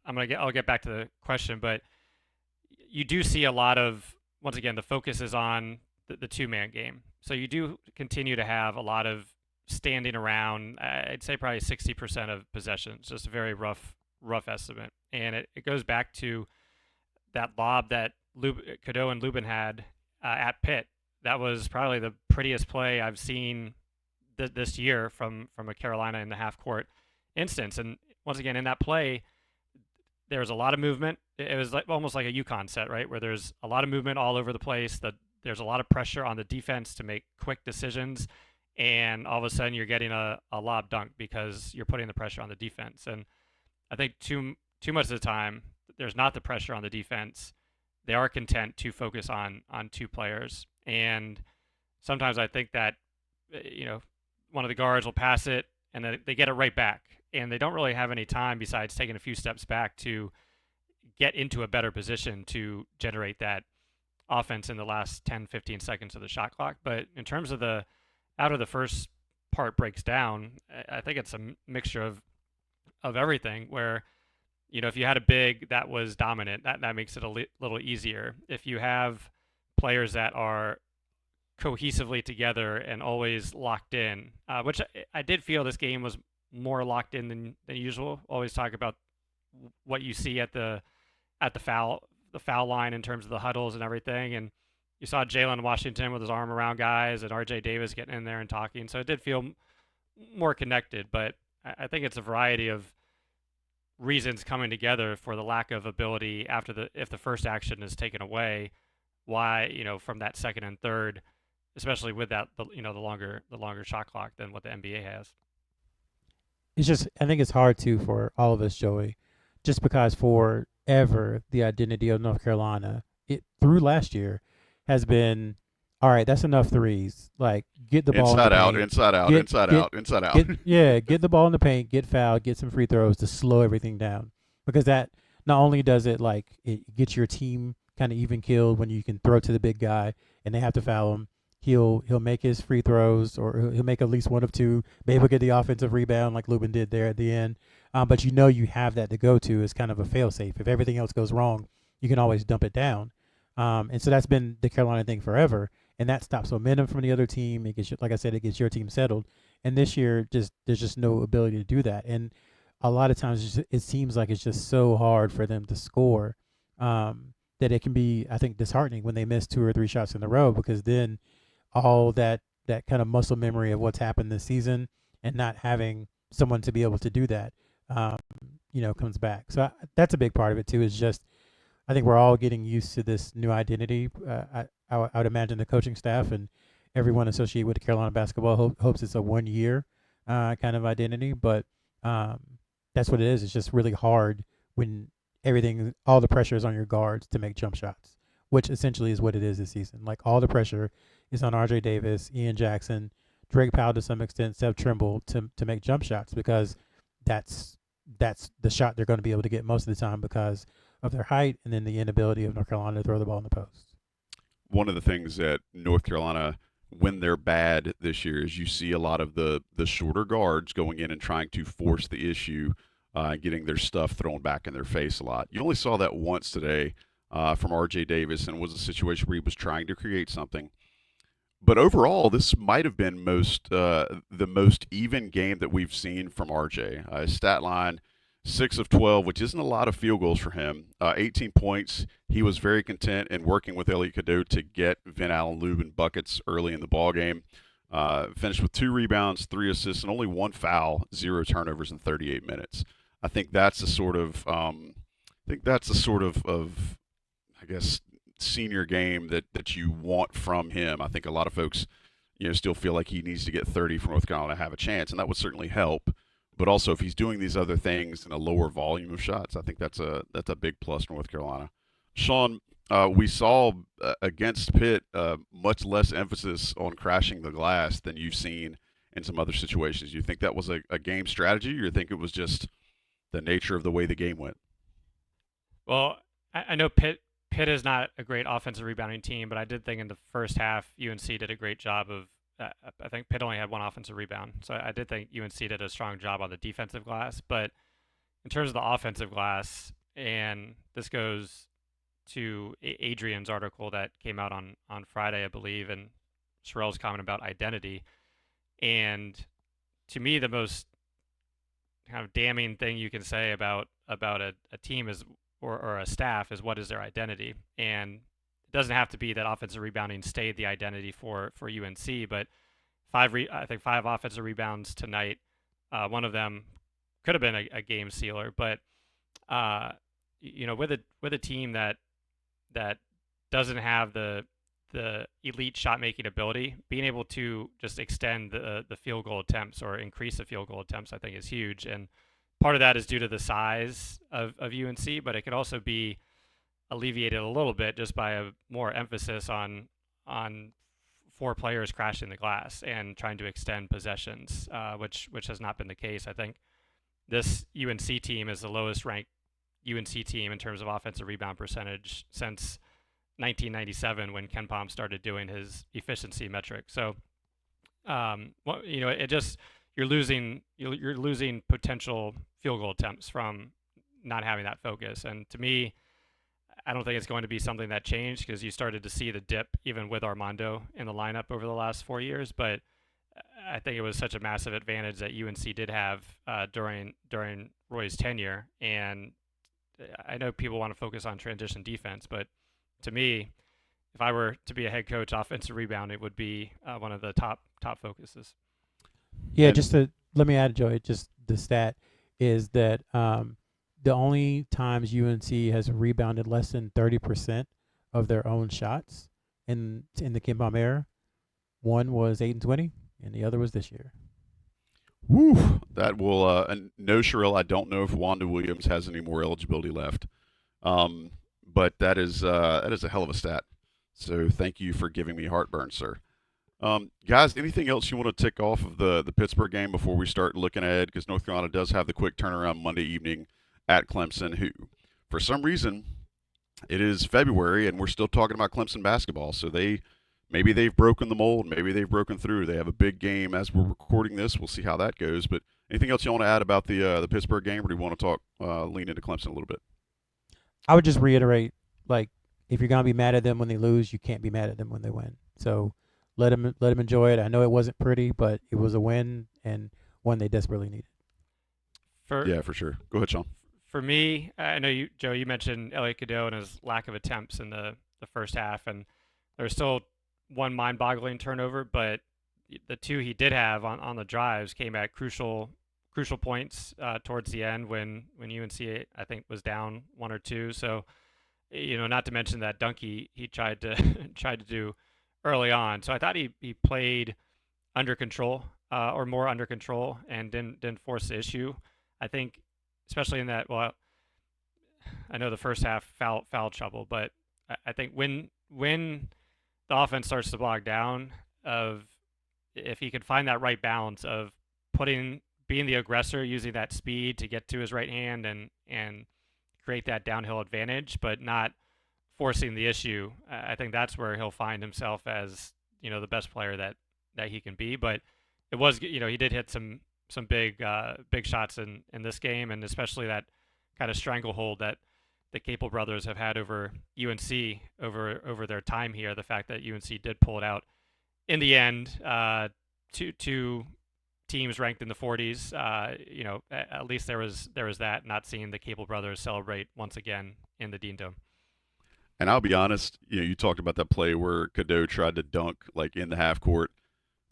I'll get back to the question, but you do see a lot of, once again, the focus is on the two-man game. So you do continue to have a lot of standing around. I'd say probably 60% of possessions, just a very rough estimate. And it goes back to that lob that Cadeau and Lubin had at Pitt. That was probably the prettiest play I've seen this year from a Carolina in the half-court instance. And once again, in that play, there was a lot of movement. It was almost like a UConn set, right, where there's a lot of movement all over the place. There's a lot of pressure on the defense to make quick decisions, and all of a sudden you're getting a lob dunk because you're putting the pressure on the defense. And I think too much of the time there's not the pressure on the defense. They are content to focus on two players, and sometimes I think that one of the guards will pass it and then they get it right back, and they don't really have any time besides taking a few steps back to get into a better position to generate that offense in the last 10, 15 seconds of the shot clock. But in terms of after the first part breaks down, I think it's a mixture of everything where, if you had a big that was dominant, that makes it a little easier. If you have players that are cohesively together and always locked in, which I did feel this game was more locked in than usual. Always talk about what you see at the foul line in terms of the huddles and everything. And you saw Jalen Washington with his arm around guys and RJ Davis getting in there and talking. So it did feel more connected, but I think it's a variety of reasons coming together for the lack of ability if the first action is taken away, why, from that second and third, especially with that the longer shot clock than what the NBA has. It's just I think it's hard too for all of us, Joey, just because forever the identity of North Carolina, it through last year, has been all right. That's enough threes. Like get the ball in the Inside out, paint, inside out, get inside get out, inside out. get the ball in the paint, get fouled, get some free throws to slow everything down. Because that not only does it like it gets your team kind of even killed when you can throw to the big guy and they have to foul him. He'll make his free throws or he'll make at least one of two. Maybe he'll get the offensive rebound like Lubin did there at the end. But you know you have that to go to as kind of a fail safe. If everything else goes wrong, you can always dump it down. And so that's been the Carolina thing forever. And that stops momentum from the other team. It gets, like I said, it gets your team settled. And this year, there's just no ability to do that. And a lot of times, it seems like it's just so hard for them to score that it can be, I think, disheartening when they miss 2 or 3 shots in a row because then all that kind of muscle memory of what's happened this season and not having someone to be able to do that, comes back. So that's a big part of it too. Is just I think we're all getting used to this new identity. I would imagine the coaching staff and everyone associated with the Carolina basketball hopes it's a 1 year kind of identity, but that's what it is. It's just really hard when all the pressure is on your guards to make jump shots, which essentially is what it is this season. Like all the pressure is on R.J. Davis, Ian Jackson, Drake Powell to some extent, Seth Trimble to make jump shots because that's the shot they're going to be able to get most of the time because of their height and then the inability of North Carolina to throw the ball in the post. One of the things that North Carolina, when they're bad this year, is you see a lot of the shorter guards going in and trying to force the issue, getting their stuff thrown back in their face a lot. You only saw that once today from R.J. Davis, and it was a situation where he was trying to create something. But overall, this might have been the most even game that we've seen from R.J. His stat line, 6 of 12, which isn't a lot of field goals for him. 18 points. He was very content in working with Elliot Cadeau to get Van Allen Lubin buckets early in the ballgame. Finished with 2 rebounds, 3 assists, and only 1 foul, 0 turnovers in 38 minutes. I think that's the sort of, I guess, senior game that you want from him. I think a lot of folks, still feel like he needs to get 30 for North Carolina to have a chance, and that would certainly help. But also, if he's doing these other things in a lower volume of shots, I think that's a big plus for North Carolina. Sean, we saw against Pitt much less emphasis on crashing the glass than you've seen in some other situations. You think that was a game strategy, or you think it was just the nature of the way the game went? Well, I know Pitt is not a great offensive rebounding team, but I did think in the first half UNC did a great job of. I think Pitt only had 1 offensive rebound, so I did think UNC did a strong job on the defensive glass. But in terms of the offensive glass, and this goes to Adrian's article that came out on Friday, I believe, and Sherrell's comment about identity. And to me, the most kind of damning thing you can say about a team is or a staff is what is their identity. And it doesn't have to be that offensive rebounding stayed the identity for UNC, but I think 5 offensive rebounds tonight. One of them could have been a game sealer, but with a team that doesn't have the elite shot making ability, being able to just extend the field goal attempts or increase the field goal attempts, I think is huge. And part of that is due to the size of UNC, but it could also be alleviated a little bit just by a more emphasis on 4 players crashing the glass and trying to extend possessions, which has not been the case. I think this UNC team is the lowest ranked UNC team in terms of offensive rebound percentage since 1997 when Ken Pom started doing his efficiency metric. So, it just you're losing potential field goal attempts from not having that focus. And to me, I don't think it's going to be something that changed because you started to see the dip even with Armando in the lineup over the last 4 years. But I think it was such a massive advantage that UNC did have during Roy's tenure. And I know people want to focus on transition defense, but to me, if I were to be a head coach, offensive rebound, it would be one of the top focuses. Yeah, let me add, Joey, just the stat is that the only times UNC has rebounded less than 30% of their own shots in the Ken Pom era One was 8-20, and the other was this year. Woo! That will and no Sherrell. I don't know if Wanda Williams has any more eligibility left, but that is a hell of a stat. So thank you for giving me heartburn, sir. Guys, anything else you want to tick off of the Pittsburgh game before we start looking ahead? Because North Carolina does have the quick turnaround Monday evening at Clemson, who, for some reason, it is February and we're still talking about Clemson basketball. So maybe they've broken the mold, maybe they've broken through. They have a big game as we're recording this. We'll see how that goes. But anything else you want to add about the Pittsburgh game, or do you want to talk lean into Clemson a little bit? I would just reiterate, like, if you're gonna be mad at them when they lose, you can't be mad at them when they win. So let them enjoy it. I know it wasn't pretty, but it was a win and one they desperately needed. Yeah, for sure. Go ahead, Sean. For me, I know you, Joe. You mentioned Elliot Cadeau and his lack of attempts in the first half, and there's still one mind-boggling turnover, but the two he did have on the drives came at crucial points towards the end when UNC I think was down one or two. So not to mention that dunk he tried to tried to do early on. So I thought he played under control or more under control and didn't force the issue. I think especially in that, well, I know the first half foul trouble, but I think when the offense starts to bog down, of if he could find that right balance of being the aggressor, using that speed to get to his right hand and create that downhill advantage, but not forcing the issue. I think that's where he'll find himself as the best player that he can be. But it was he did hit some big shots in this game, and especially that kind of stranglehold that the Capel brothers have had over UNC over their time here. The fact that UNC did pull it out in the end, two teams ranked in the 40s. At least there was that. Not seeing the Capel brothers celebrate once again in the Dean Dome. And I'll be honest, you talked about that play where Cadeau tried to dunk like in the half court.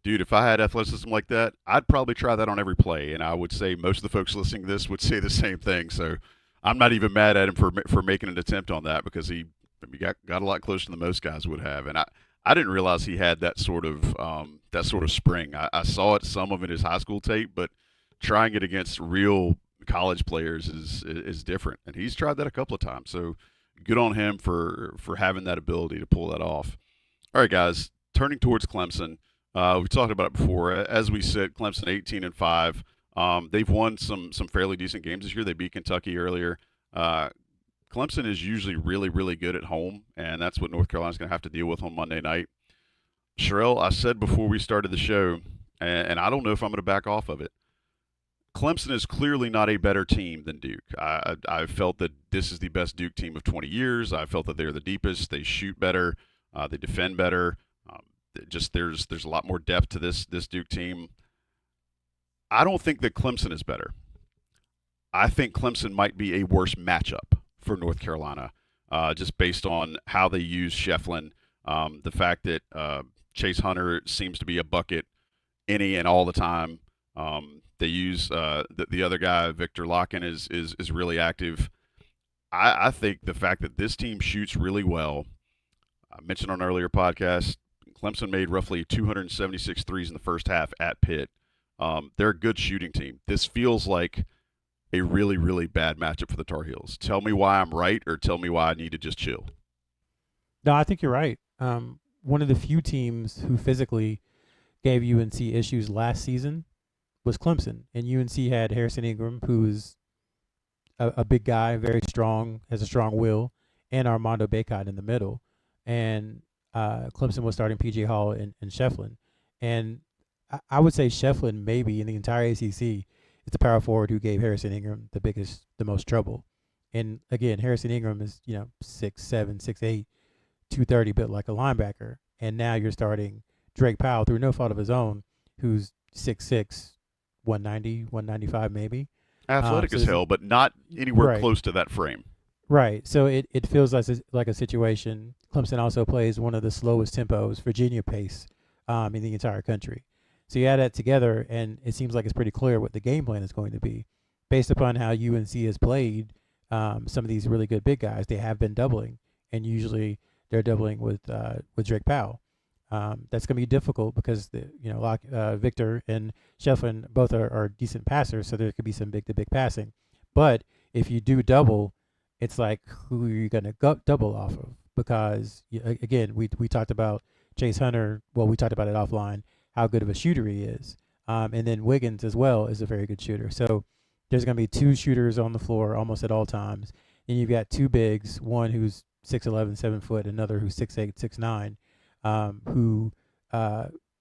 Dude, if I had athleticism like that, I'd probably try that on every play. And I would say most of the folks listening to this would say the same thing. So I'm not even mad at him for making an attempt on that, because he got a lot closer than most guys would have. And I didn't realize he had that sort of spring. I saw it, some of it in his high school tape, but trying it against real college players is different. And he's tried that a couple of times. So good on him for having that ability to pull that off. All right, guys, turning towards Clemson. We talked about it before. As we said, Clemson 18-5. They've won some fairly decent games this year. They beat Kentucky earlier. Clemson is usually really, really good at home, and that's what North Carolina's going to have to deal with on Monday night. Sherrell, I said before we started the show, and I don't know if I'm going to back off of it, Clemson is clearly not a better team than Duke. I felt that this is the best Duke team of 20 years. I felt that they're the deepest. They shoot better. They defend better. There's a lot more depth to this Duke team. I don't think that Clemson is better. I think Clemson might be a worse matchup for North Carolina, just based on how they use Shefflin, the fact that Chase Hunter seems to be a bucket any and all the time. They use the other guy, Victor Locken, is really active. I think the fact that this team shoots really well. I mentioned on an earlier podcast, Clemson made roughly 276 threes in the first half at Pitt. They're a good shooting team. This feels like a really, really bad matchup for the Tar Heels. Tell me why I'm right, or tell me why I need to just chill. No, I think you're right. One of the few teams who physically gave UNC issues last season was Clemson. And UNC had Harrison Ingram, who's a big guy, very strong, has a strong will, and Armando Bacot in the middle. And Clemson was starting P.J. Hall and Shefflin. And I would say Shefflin, maybe in the entire ACC, is the power forward who gave Harrison Ingram the most trouble. And again, Harrison Ingram is 6'7", 6'8", 230, built like a linebacker. And now you're starting Drake Powell through no fault of his own, who's 6'6", 190, 195 maybe. Athletic as hell, but not anywhere close to that frame. Right. So it feels like a situation. Clemson also plays one of the slowest tempos, Virginia pace, in the entire country. So you add that together, and it seems like it's pretty clear what the game plan is going to be. Based upon how UNC has played some of these really good big guys, they have been doubling, and usually they're doubling with Drake Powell. That's going to be difficult because Victor and Shefflin both are decent passers, so there could be some big-to-big passing. But if you do double, it's like who are you going to double off of? Because again, we talked about Chase Hunter. Well, we talked about it offline how good of a shooter he is, and then Wiggins as well is a very good shooter. So there's going to be two shooters on the floor almost at all times, and you've got two bigs, one who's 6'11", 7 foot, another who's 6'8", 6'9", who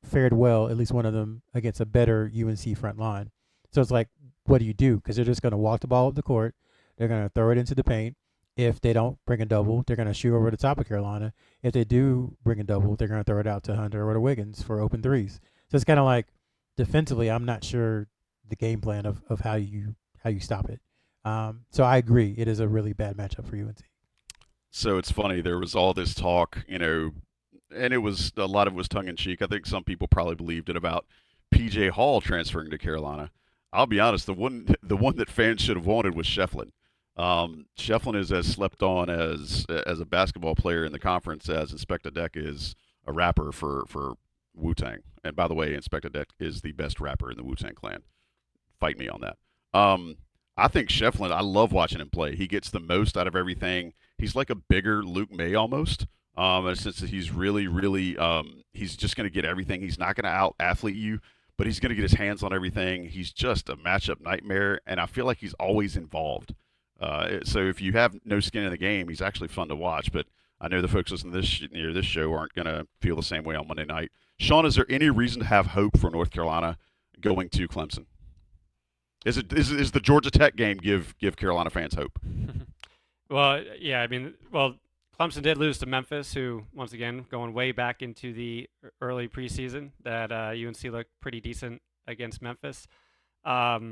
fared well, at least one of them, against a better UNC front line. So it's like, what do you do? Because they're just going to walk the ball up the court. They're going to throw it into the paint. If they don't bring a double, they're going to shoot over the top of Carolina. If they do bring a double, they're going to throw it out to Hunter or to Wiggins for open threes. So it's kind of like defensively, I'm not sure the game plan of how you stop it. So I agree, it is a really bad matchup for UNC. So it's funny. There was all this talk, and it was a lot of it was tongue in cheek. I think some people probably believed it about PJ Hall transferring to Carolina. I'll be honest, the one that fans should have wanted was Shefflin. Shefflin is as slept on as a basketball player in the conference as Inspectah Deck is a rapper for Wu-Tang. And by the way, Inspectah Deck is the best rapper in the Wu-Tang Clan. Fight me on that. I think Shefflin, I love watching him play. He gets the most out of everything. He's like a bigger Luke May almost. Since he's really, he's just going to get everything. He's not going to out-athlete you, but he's going to get his hands on everything. He's just a matchup nightmare, and I feel like he's always involved. So if you have no skin in the game, he's actually fun to watch. But I know the folks listening to this show aren't going to feel the same way on Monday night. Sean, is there any reason to have hope for North Carolina going to Clemson? Is the Georgia Tech game give Carolina fans hope? Well, yeah, I mean, Clemson did lose to Memphis, who, once again, going way back into the early preseason, that UNC looked pretty decent against Memphis. For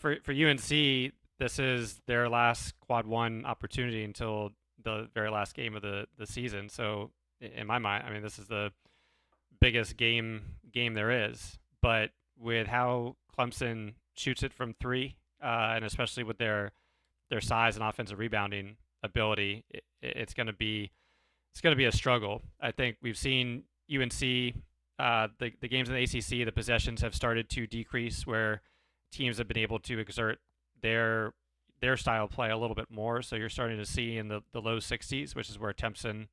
UNC, this is their last quad one opportunity until the very last game of the season. So, in my mind, I mean, this is the biggest game there is. But with how Clemson shoots it from three, and especially with their size and offensive rebounding ability, it's going to be a struggle. I think we've seen UNC the games in the ACC, the possessions have started to decrease where teams have been able to exert their style of play a little bit more. So you're starting to see in the low 60s, which is where Clemson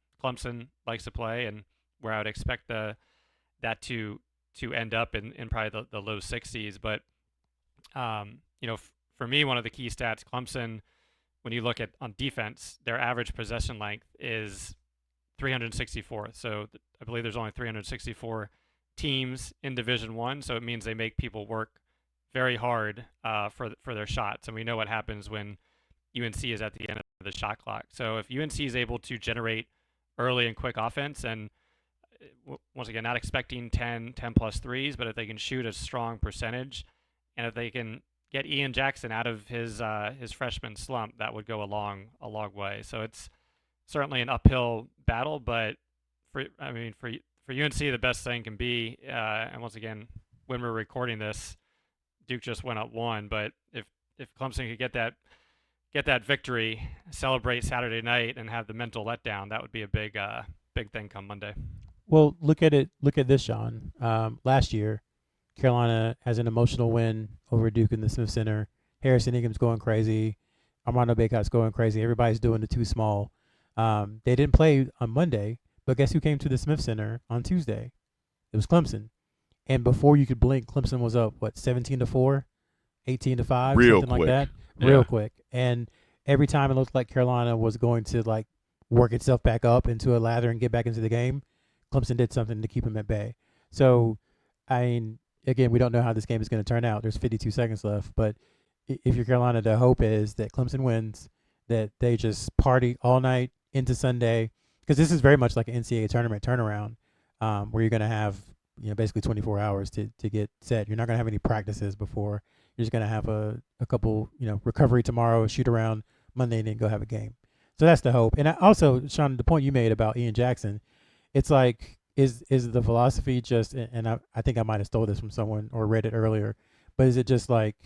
likes to play, and where I would expect that to end up in probably the low 60s. But for me, one of the key stats, Clemson, when you look at on defense, their average possession length is 364. So I believe there's only 364 teams in Division I. So it means they make people work very hard for their shots. And we know what happens when UNC is at the end of the shot clock. So if UNC is able to generate early and quick offense, and once again, not expecting 10 plus threes, but if they can shoot a strong percentage, and if they can get Ian Jackson out of his freshman slump, that would go a long way. So it's certainly an uphill battle, but for UNC, the best thing can be, and once again, when we're recording this, Duke just went up 1, but if Clemson could get that victory, celebrate Saturday night, and have the mental letdown, that would be a big thing come Monday. Well, look at this, Sean. Last year, Carolina has an emotional win over Duke in the Smith Center. Harrison Ingham's going crazy. Armando Bacot's going crazy. Everybody's doing the too small. They didn't play on Monday, but guess who came to the Smith Center on Tuesday? It was Clemson. And before you could blink, Clemson was up, 17-4, 18-5, something like that. Real quick. And every time it looked like Carolina was going to work itself back up into a lather and get back into the game, Clemson did something to keep them at bay. So, I mean, again, we don't know how this game is going to turn out. There's 52 seconds left. But if you're Carolina, the hope is that Clemson wins, that they just party all night into Sunday, because this is very much like an NCAA tournament turnaround, where you're going to have basically 24 hours to get set. You're not going to have any practices before. You're just going to have a couple, recovery tomorrow, shoot around Monday, and then go have a game. So that's the hope. And also, Sean, the point you made about Ian Jackson, it's like, is the philosophy just, and I think I might have stole this from someone or read it earlier, but is it just like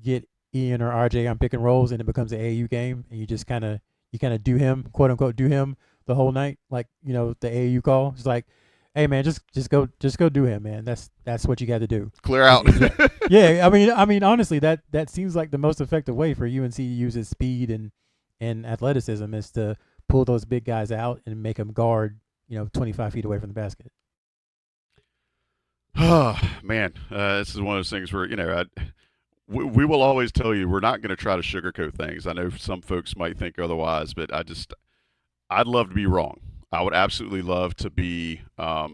get Ian or RJ on pick and rolls and it becomes an AAU game and you just kind of do him, quote unquote, do him the whole night, like, the AAU call? It's like, Hey man, just go do him, man. That's what you got to do. Clear out. Yeah, I mean honestly, that seems like the most effective way for UNC to use its speed and athleticism is to pull those big guys out and make them guard 25 feet away from the basket. Oh, man, this is one of those things where, we will always tell you we're not going to try to sugarcoat things. I know some folks might think otherwise, but I'd love to be wrong. I would absolutely love to be, I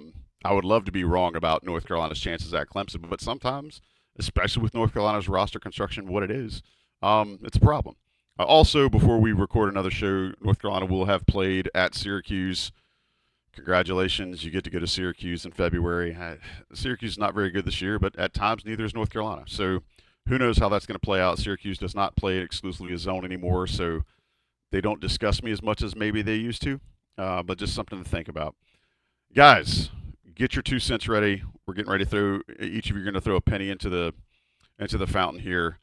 would love to be wrong about North Carolina's chances at Clemson, but sometimes, especially with North Carolina's roster construction, what it is, it's a problem. Also, before we record another show, North Carolina will have played at Syracuse. Congratulations, you get to go to Syracuse in February. Syracuse is not very good this year, but at times neither is North Carolina. So who knows how that's going to play out. Syracuse does not play exclusively a zone anymore, so they don't disgust me as much as maybe they used to, but just something to think about. Guys, get your 2 cents ready. We're getting ready to throw, each of you are going to throw a penny into the fountain here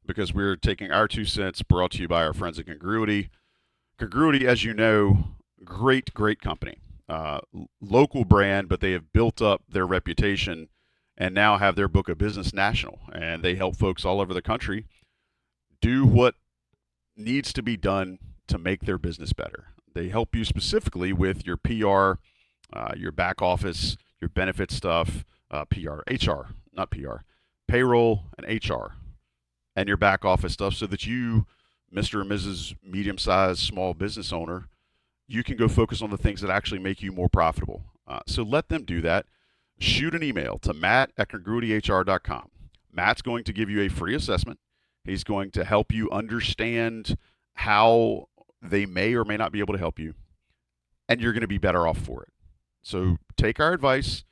because we're taking our 2 cents brought to you by our friends at Congruity. Congruity, as you know, great company. Local brand, but they have built up their reputation and now have their book of business national. And they help folks all over the country do what needs to be done to make their business better. They help you specifically with your PR, your back office, your benefit stuff, payroll and HR, and your back office stuff so that you, Mr. and Mrs. medium-sized small business owner, you can go focus on the things that actually make you more profitable. So let them do that. Shoot an email to matt@congruityhr.com. Matt's going to give you a free assessment. He's going to help you understand how they may or may not be able to help you, and you're going to be better off for it. So take our advice.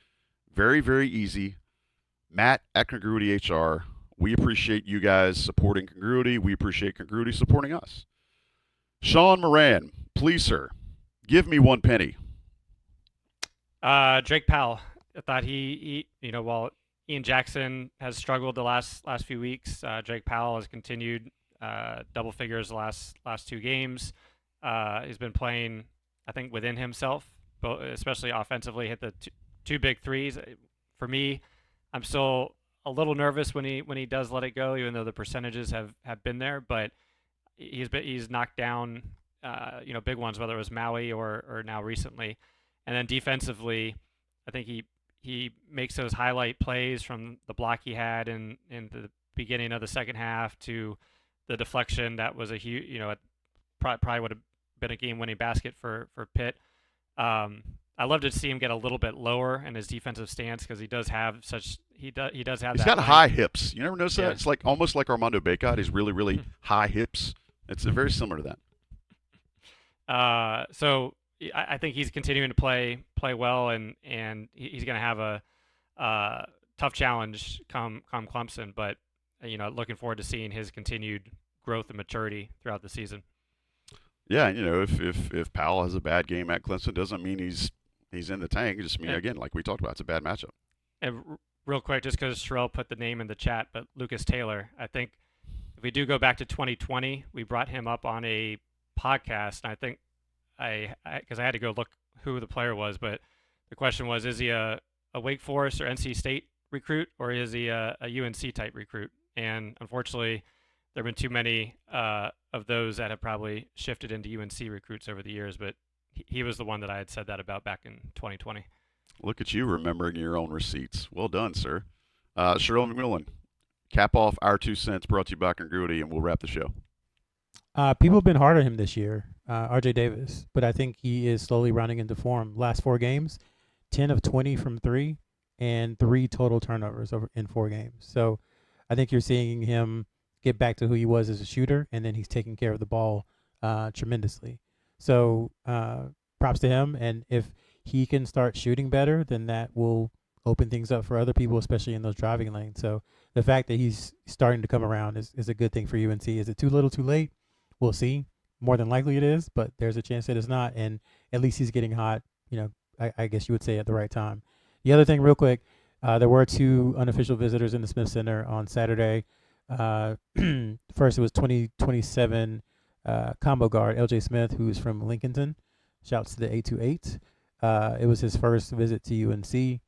Very, very easy. Matt@congruityhr. We appreciate you guys supporting Congruity. We appreciate Congruity supporting us. Sean Moran, please, sir, give me 1 penny. Drake Powell. I thought he while Ian Jackson has struggled the last few weeks, Drake Powell has continued double figures the last 2 games. He's been playing, I think, within himself, especially offensively. Hit the two big threes. For me, I'm still a little nervous when he does let it go, even though the percentages have been there. But he's knocked down big ones, whether it was Maui or now recently. And then defensively, I think he makes those highlight plays from the block he had in the beginning of the second half to the deflection that was a huge, it probably would have been a game-winning basket for Pitt. I love to see him get a little bit lower in his defensive stance because he does have He's got high hips. You never notice that? Yeah. It's like almost like Armando Bacot. He's really high hips. It's very similar to that. So I think he's continuing to play well, and he's going to have a tough challenge come Clemson. But looking forward to seeing his continued growth and maturity throughout the season. Yeah, if Powell has a bad game at Clemson, doesn't mean he's in the tank. It just means, again, like we talked about, it's a bad matchup. And real quick, just because Sherrell put the name in the chat, but Lucas Taylor, I think if we do go back to 2020, we brought him up on a podcast, and I think because I had to go look who the player was, but the question was, is he a Wake Forest or NC State recruit, or is he a UNC type recruit? And unfortunately, there have been too many of those that have probably shifted into UNC recruits over the years, but he was the one that I had said that about back in 2020. Look at you remembering your own receipts. Well done, sir. Sherrell McMillan, cap off our 2 cents brought to you by Congruity, and we'll wrap the show. People have been hard on him this year, RJ Davis, but I think he is slowly rounding into form. Last 4 games, 10 of 20 from 3, and 3 total turnovers in 4 games. So I think you're seeing him get back to who he was as a shooter, and then he's taking care of the ball tremendously. So props to him, and if he can start shooting better, then that will open things up for other people, especially in those driving lanes. So the fact that he's starting to come around is a good thing for UNC. Is it too little, too late? We'll see. More than likely it is, but there's a chance that it's not, and at least he's getting hot, I guess you would say at the right time. The other thing real quick, there were 2 unofficial visitors in the Smith Center on Saturday. First, it was 2027 combo guard LJ Smith, who is from Lincolnton. Shouts to the 828. It was his first visit to UNC.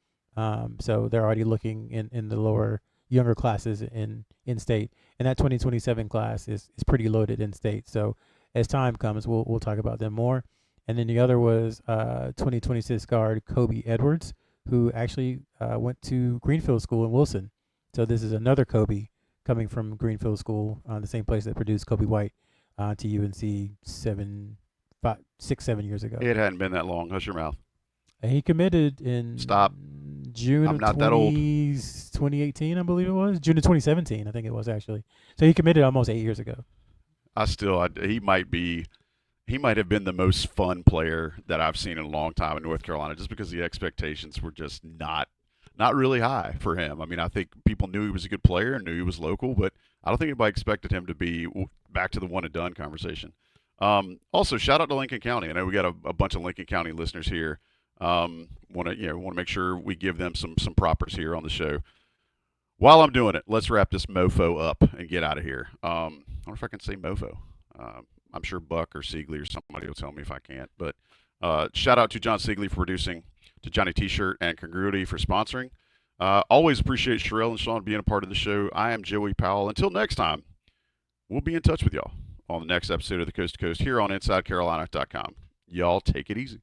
So they're already looking in the younger classes in state. And that 2027 class is pretty loaded in state. So as time comes, we'll talk about them more. And then the other was 2026 guard Kobe Edwards, who actually went to Greenfield School in Wilson. So this is another Kobe coming from Greenfield School, the same place that produced Kobe White to UNC 6, 7 years ago. It hadn't been that long. Hush your mouth. And he committed in Stop. June I'm of not that old. 2018, I believe it was. June of 2017, I think it was actually. So he committed almost 8 years ago. He might have been the most fun player that I've seen in a long time in North Carolina, just because the expectations were just not really high for him. I mean, I think people knew he was a good player and knew he was local, but I don't think anybody expected him to be back to the one and done conversation. Also, shout out to Lincoln County. I know we got a bunch of Lincoln County listeners here. Want to make sure we give them some propers here on the show. While I'm doing it, let's wrap this mofo up and get out of here. I wonder if I can say mofo. I'm sure Buck or Siegley or somebody will tell me if I can't. But shout out to John Siegley for producing, to Johnny T-Shirt and Congruity for sponsoring. Always appreciate Sherrell and Sean being a part of the show. I am Joey Powell. Until next time, we'll be in touch with y'all on the next episode of the Coast to Coast here on InsideCarolina.com. Y'all take it easy.